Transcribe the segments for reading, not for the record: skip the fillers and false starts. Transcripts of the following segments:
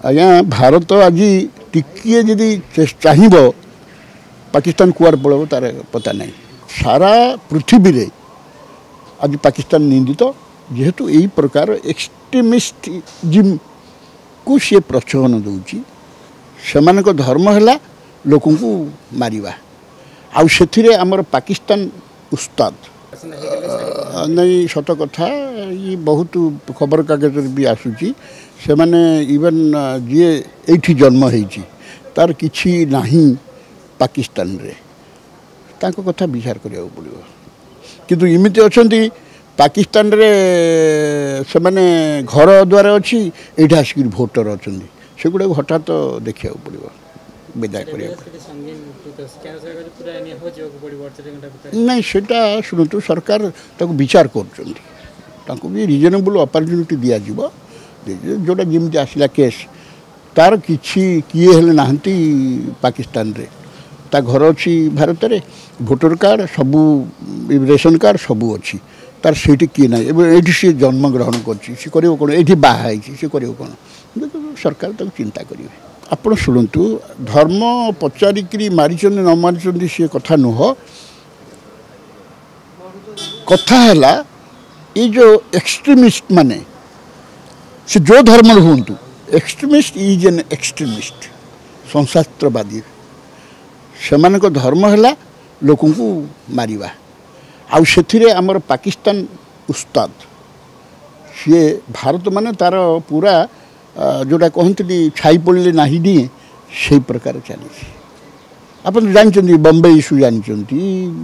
आज्ञा भारत आज टिके जदि चाहब पाकिस्तान कुआर पड़ब तार पता नहीं सारा पृथ्वी रे आज पाकिस्तान निंदित जेहेतु यही प्रकार एक्सट्रीमिस्टिज्म को सी प्रोत्साहन दूची से धर्म है लोक मारिबा आउ से आमर पाकिस्तान उस्ताद नहीं सत कथा ये बहुत खबर कागज भी आसूची से माने इवन जी ये जन्म होती तार किछि नाही पाकिस्तान रे ताको कथा विचार करिया पड़िबो किंतु इमिति अछंती पाकिस्तान रे से माने घर द्वार अच्छी एठी आसिक भोटर अछंती से गुडा हठात देखिया पड़िबो विदाय करिया नहीं सेटा शुणु सरकार ताको विचार कर भी रिजनेबल अपॉर्चुनिटी दिया जिवो जोटा जमी आसला केस तार किछि किए हेले नाहंती पाकिस्तान रे ता घर अच्छी भारत रे भोटर कार्ड सबू रेशन कार्ड सबू अच्छी तार सेठी किए ना ये सी जन्म ग्रहण कर ये बाहर सी कर सरकार ताको चिंता करेंगे आपण शुणु धर्म पचारिकी मारी न मारी सी कथा नुह कथा है ये जो एक्सट्रीमिस्ट माने से जो धर्म हूँ एक्सट्रीमिस्ट इज एन एक्सट्रीमिस्ट संशास्त्रवादी से धर्म है लोक मारिबा आउ से आमर पाकिस्तान उस्ताद सी भारत माने तार पूरा जोटा कहते छाई पड़े ना दिए से प्रकार चली आप जानते बम्बे इश्यू जानते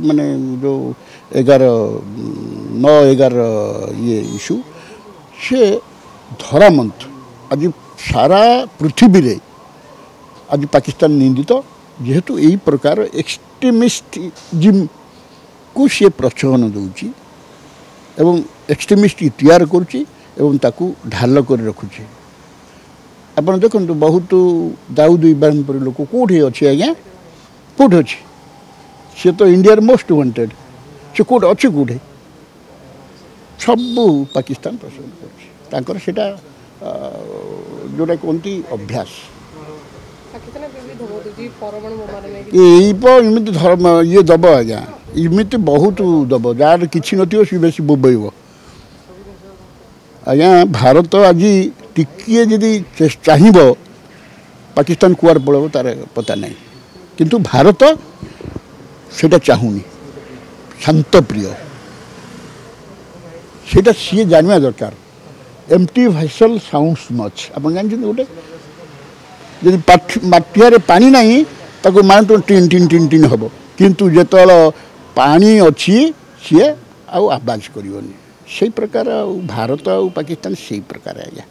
माने जो 9/11 ये इश्यू से धरामंत आज सारा पृथ्वी रे आज पाकिस्तान निंदित जेहेतु यही प्रकार एक्सट्रीमिस्टिज्म को सी प्रोत्साहन दूची एवं एक्सट्रीमिस्ट तैयार करुच्ची एवं ताकू ढाल कर रखुची आपड़ देखो बहुत दाऊद इब्राहिम पर लोक कौटे अच्छे आज्ञा कौटे अच्छे सी तो इंडिया मोस्ट वांटेड से कौटे अच्छे कौटे सबू पाकिस्तान पसंद कर सेटा जोटा कहती अभ्यास इमती धर्म ये दब आज्ञा इमती बहुत दब जार कि सी बेस बोबेब आज्ञा भारत आज टिके जदि चाहब पाकिस्तान कुआर पड़ब तार पता नहीं किंतु भारत सेटा चाहूनी शांत प्रिय सेटा सी जानवा दरकार एम्प्टी वेसल साउंड्स मच आप जानते गोटे जब माटिया पानी नहीं ताको मान तो टिन टिन टिन टिन हम किंतु जो पानी अच्छी सी आवाज कर से प्रकार भारत और पाकिस्तान से प्रकार आज्ञा।